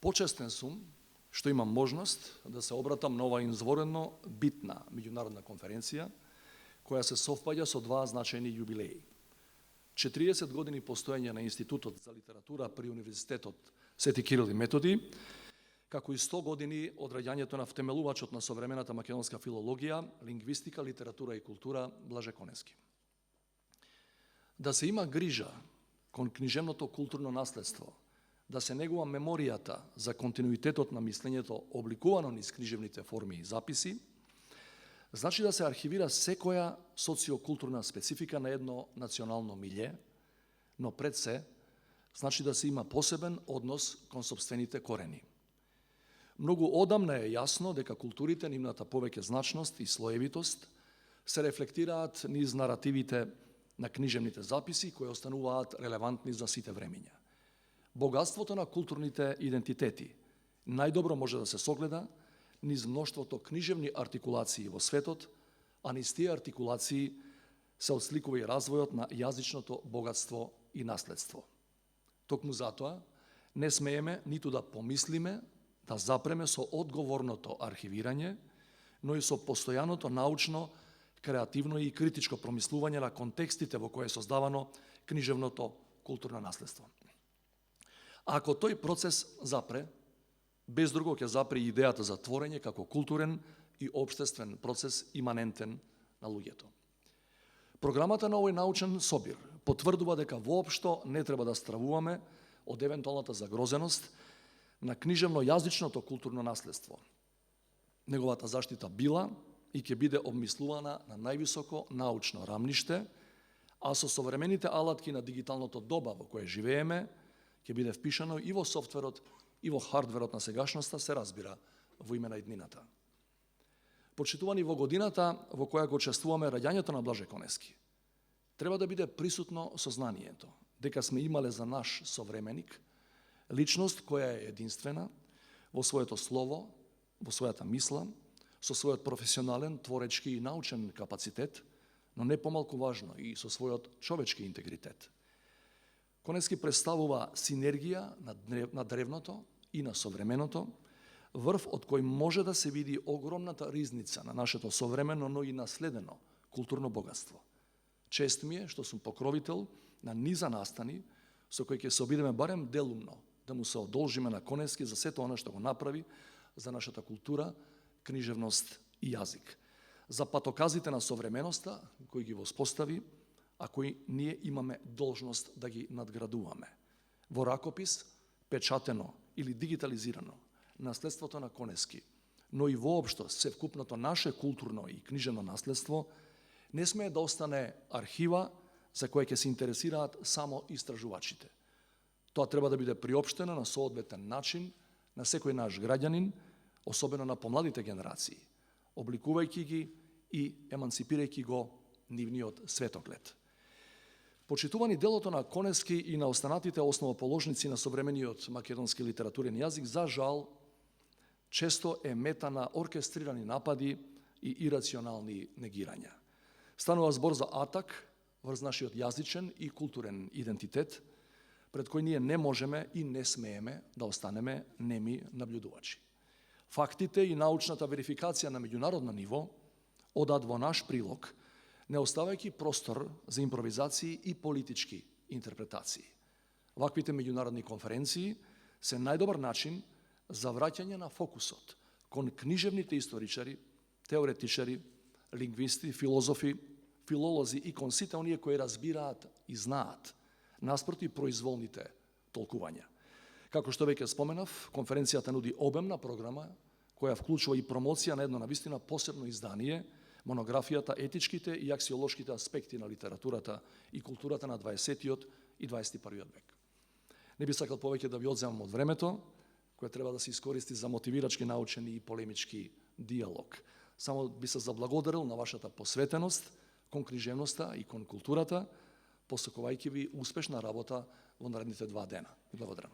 Почестен сум што имам можност да се обратам на ова изворено битна меѓународна конференција, која се совпаѓа со два значајни јубилеи. 40 години постоење на Институтот за литература при Универзитетот Свети Кирил и Методи, како и 100 години од раѓањето на втемелувачот на современата македонска филологија, лингвистика, литература и култура Блаже Конески. Да се има грижа кон книжевното културно наследство, да се негува меморијата за континуитетот на мислењето обликувано низ книжевните форми и записи, значи да се архивира секоја социокултурна специфика на едно национално милје, но пред се, значи да се има посебен однос кон сопствените корени. Многу одамна е јасно дека културите, нивната повеќе значност и слоевитост се рефлектираат низ наративите на книжевните записи кои остануваат релевантни за сите времиња. Богатството на културните идентитети најдобро може да се согледа низ мноштвото книжевни артикулации во светот, а низ тие артикулации се отсликува и развојот на јазичното богатство и наследство. Токму затоа не смееме ниту да помислиме да запреме со одговорното архивирање, но и со постојаното научно, креативно и критичко промислување на контекстите во кој е создавано книжевното културно наследство. Ако тој процес запре, без друго ќе запре и идејата за творење како културен и општествен процес иманентен на луѓето. Програмата на овој научен собир потврдува дека воопшто не треба да стравуваме од евентуалната загрозеност на книжевно-јазичното културно наследство. Неговата заштита била и ќе биде обмислувана на највисоко научно рамниште, а со современите алатки на дигиталното доба во кое живееме, ќе биде впишано и во софтверот и во хардверот на сегашноста, се разбира, во име на иднината. Почитувани во годината во која го чествуваме раѓањето на Блаже Конески, треба да биде присутно сознанието дека сме имале за наш современик личност која е единствена во своето слово, во својата мисла, со својот професионален, творечки и научен капацитет, но не помалку важно и со својот човечки интегритет. Конески представува синергија на древното и на современото, врв од кој може да се види огромната ризница на нашето современо, но и наследено културно богатство. Чест ми е што сум покровител на низа настани со кои ќе се обидеме барем делумно да му се одолжиме на Конески за сето она што го направи за нашата култура, книжевност и јазик. За патоказите на современоста кои ги воспостави, а кои ние имаме должност да ги надградуваме. Во ракопис, печатено или дигитализирано, наследството на Конески, но и воопшто севкупното наше културно и книжевно наследство, не смее да остане архива за која ќе се интересираат само истражувачите. Тоа треба да биде приопштено на соодветен начин на секој наш граѓанин, особено на помладите генерации, обликувајќи ги и емансипирајќи го нивниот светоглед. Почитувани делото на Конески и на останатите основоположници на современиот македонски литературен јазик, за жал, често е мета на оркестрирани напади и ирационални негирања. Станува збор за атак врз нашиот јазичен и културен идентитет, пред кој ние не можеме и не смееме да останеме неми наблюдувачи. Фактите и научната верификација на меѓународно ниво одат во наш прилог, не оставајќи простор за импровизации и политички интерпретации. Ваквите меѓународни конференции се најдобар начин за враќање на фокусот кон книжевните историчари, теоретичари, лингвисти, филозофи, филолози и кон сите оние кои разбираат и знаат, наспроти произволните толкувања. Како што веќе споменав, конференцијата нуди обемна програма која вклучува и промоција на едно навистина посебно издание, монографијата Етичките и аксиолошките аспекти на литературата и културата на 20. и 21. век. Не би сакал повеќе да ви одземам од времето, кое треба да се искористи за мотивирачки, научен и полемички диалог. Само би се заблагодарил на вашата посветеност кон книжевноста и кон културата, посакувајќи ви успешна работа во наредните 2 дена. Благодарам.